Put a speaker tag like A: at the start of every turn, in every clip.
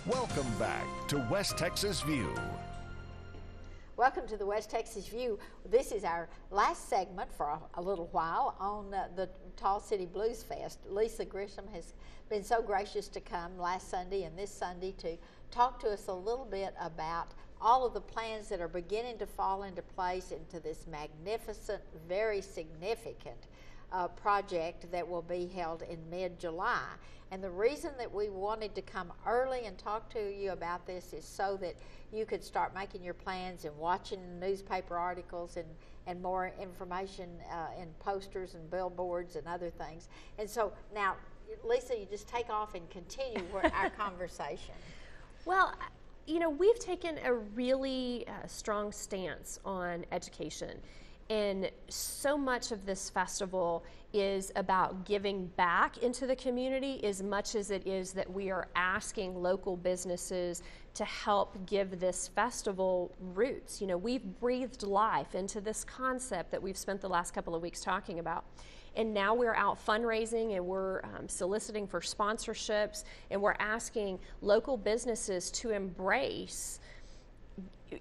A: Welcome back to West Texas View.
B: Welcome to the West Texas View. This is our last segment for a little while on the Tall City Blues Fest. Lisa Grisham has been so gracious to come last Sunday and this Sunday to talk to us a little bit about all of the plans that are beginning to fall into place into this magnificent, very significant project that will be held in mid-July. And the reason that we wanted to come early and talk to you about this is so that you could start making your plans and watching newspaper articles and more information in posters and billboards and other things. And so now, Lisa, you just take off and continue our conversation.
C: Well, you know, we've taken a really strong stance on education. And so much of this festival is about giving back into the community as much as it is that we are asking local businesses to help give this festival roots. You know, we've breathed life into this concept that we've spent the last couple of weeks talking about. And now we're out fundraising and we're soliciting for sponsorships, and we're asking local businesses to embrace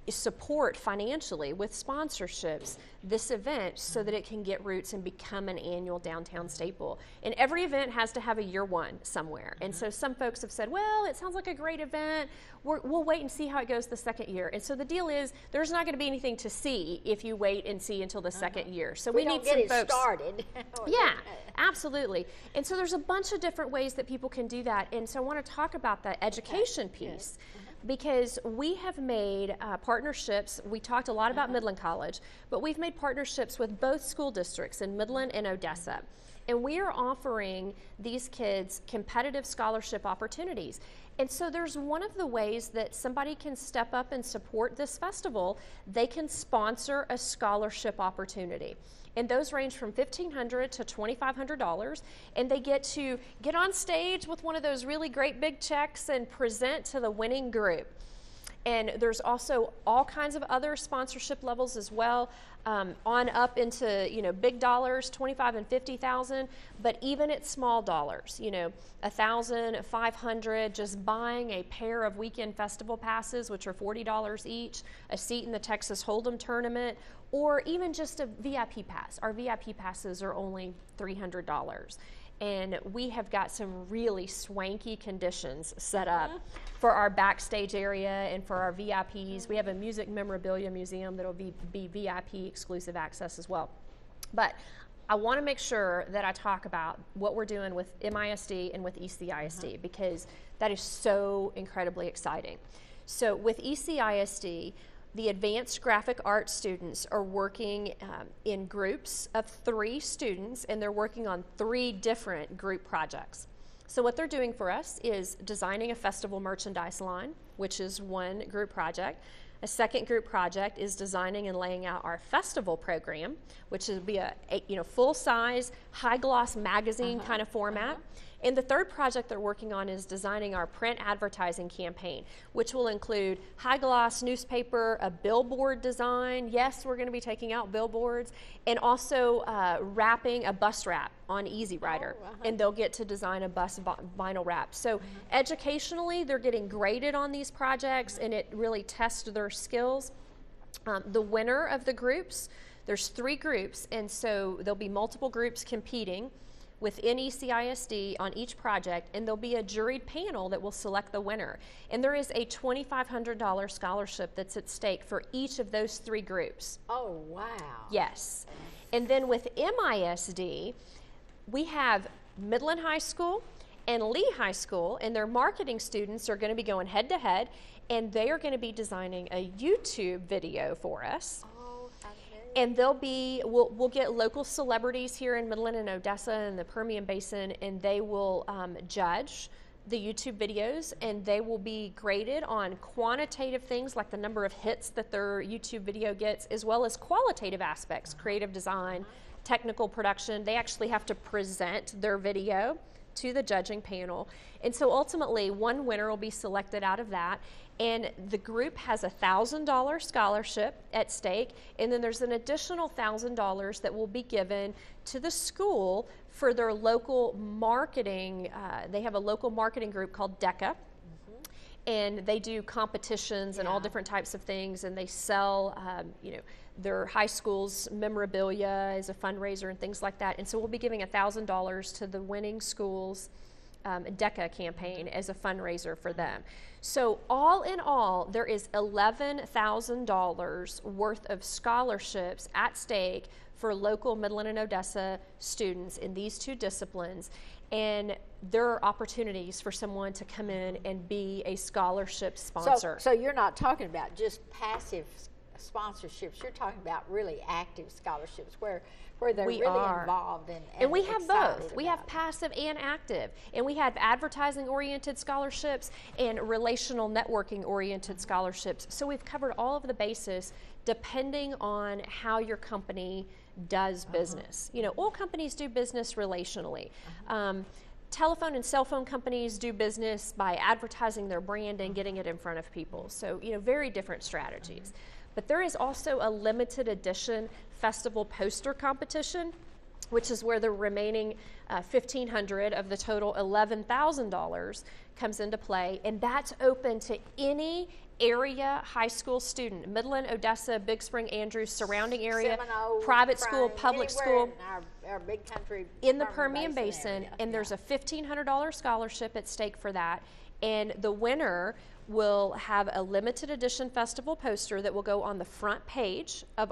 C: support financially with sponsorships this event so that it can get roots and become an annual downtown staple. And every event has to have a year one somewhere. And so some folks have said, well, it sounds like a great event. We'll wait and see how it goes the second year. And so the deal is there's not going to be anything to see if you wait and see until the second year. So we need some folks
B: started.
C: Yeah, absolutely. And so there's a bunch of different ways that people can do that. And so I want to talk about the education piece. Because we have made partnerships. We talked a lot about Midland College, but we've made partnerships with both school districts in Midland and Odessa. And we are offering these kids competitive scholarship opportunities. And so there's one of the ways that somebody can step up and support this festival. They can sponsor a scholarship opportunity. And those range from $1,500 to $2,500, and they get to get on stage with one of those really great big checks and present to the winning group. And there's also all kinds of other sponsorship levels as well, on up into, you know, big dollars, 25 and 50,000, but even at small dollars, you know, 1,000, 500, just buying a pair of weekend festival passes, which are $40 each, a seat in the Texas Hold'em tournament, or even just a VIP pass. Our VIP passes are only $300. And we have got some really swanky conditions set up for our backstage area and for our VIPs. We have a music memorabilia museum that'll be VIP exclusive access as well. But I want to make sure that I talk about what we're doing with MISD and with ECISD because that is so incredibly exciting. So with ECISD, the advanced graphic arts students are working in groups of 3 students, and they're working on 3 different group projects. So what they're doing for us is designing a festival merchandise line, which is one group project. A second group project is designing and laying out our festival program, which will be a full-size, high-gloss magazine kind of format. And the third project they're working on is designing our print advertising campaign, which will include high-gloss newspaper, a billboard design. Yes, we're going to be taking out billboards, and also wrapping a bus wrap on Easy Rider. And they'll get to design a bus vinyl wrap. So educationally, they're getting graded on these projects, and it really tests their skills. The winner of the groups, there's 3 groups, and so there'll be multiple groups competing within ECISD on each project, and there'll be a juried panel that will select the winner. And there is a $2,500 scholarship that's at stake for each of those 3 groups.
B: Oh, wow.
C: Yes. And then with MISD, we have Midland High School and Lee High School, and their marketing students are going to be going head to head, and they are going to be designing a YouTube video for us. And we'll get local celebrities here in Midland and Odessa and the Permian Basin, and they will judge the YouTube videos, and they will be graded on quantitative things like the number of hits that their YouTube video gets, as well as qualitative aspects, creative design, technical production. They actually have to present their video to the judging panel. And so ultimately, one winner will be selected out of that. And the group has a $1,000 scholarship at stake, and then there's an additional $1,000 that will be given to the school for their local marketing. They have a local marketing group called DECA, and they do competitions and all different types of things, and they sell, their high school's memorabilia as a fundraiser and things like that. And so we'll be giving $1,000 to the winning schools DECA campaign as a fundraiser for them. So all in all, there is $11,000 worth of scholarships at stake for local Midland and Odessa students in these two disciplines. And there are opportunities for someone to come in and be a scholarship sponsor.
B: So you're not talking about just passive sponsorships. You're talking about really active scholarships where they're really involved
C: and we have both. We have passive and active, and we have advertising oriented scholarships and relational networking oriented scholarships. So we've covered all of the bases depending on how your company does business. All companies do business relationally. Telephone and cell phone companies do business by advertising their brand and getting it in front of people. So, very different strategies. But there is also a limited edition festival poster competition, which is where the remaining $1,500 of the total $11,000 comes into play, and that's open to any area high school student, Midland, Odessa, Big Spring, Andrews, surrounding area,
B: Seminole,
C: private school, public school,
B: in our big country
C: in the Permian Basin, and there's a $1,500 scholarship at stake for that, and the winner will have a limited edition festival poster that will go on the front page of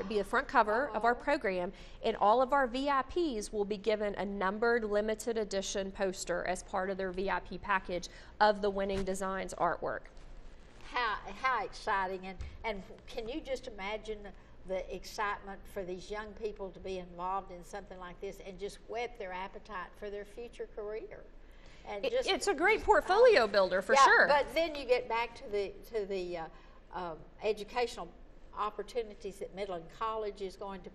C: be the front cover of our program, and all of our VIPs will be given a numbered limited edition poster as part of their VIP package of the winning designs artwork.
B: How exciting, and can you just imagine the excitement for these young people to be involved in something like this and just whet their appetite for their future career? And
C: it's a great portfolio builder for sure.
B: But then you get back to the educational opportunities that Midland College is going to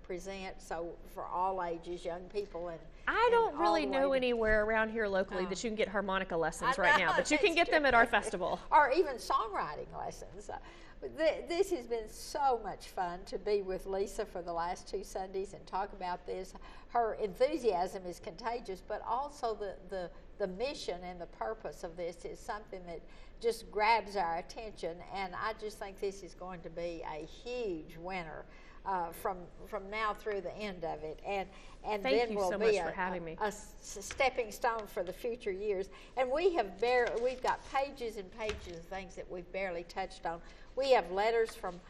B: present. So for all ages, young people, and
C: I don't really know anywhere around here locally that you can get harmonica lessons right now, but you can get them at our festival,
B: or even songwriting lessons. This has been so much fun to be with Lisa for the last 2 Sundays and talk about this. Her enthusiasm is contagious, but also the mission and the purpose of this is something that just grabs our attention, and I just think this is going to be a huge winner from now through the end of it, and
C: Thank
B: then
C: you
B: will
C: so
B: be
C: much for having me.
B: a stepping stone for the future years. And we've got pages and pages of things that we've barely touched on. We have letters from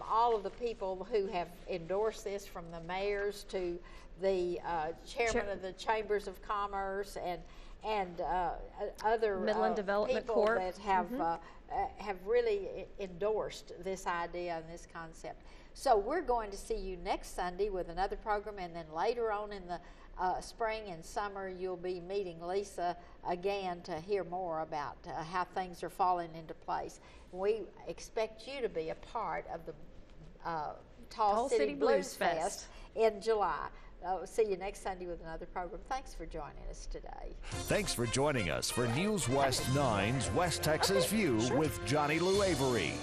B: all of the people who have endorsed this, from the mayors to the chairman of the chambers of commerce and other
C: Midland Development
B: people
C: Corp.
B: that have really endorsed this idea and this concept. So we're going to see you next Sunday with another program, and then later on in the spring and summer you'll be meeting Lisa again to hear more about how things are falling into place. We expect you to be a part of the Tall City Blues Fest in July. See you next Sunday with another program. Thanks for joining us today.
A: Thanks for joining us for News West 9's West Texas View with Johnny Lou Avery.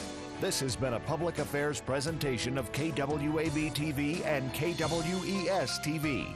A: This has been a public affairs presentation of KWAB TV and KWES TV.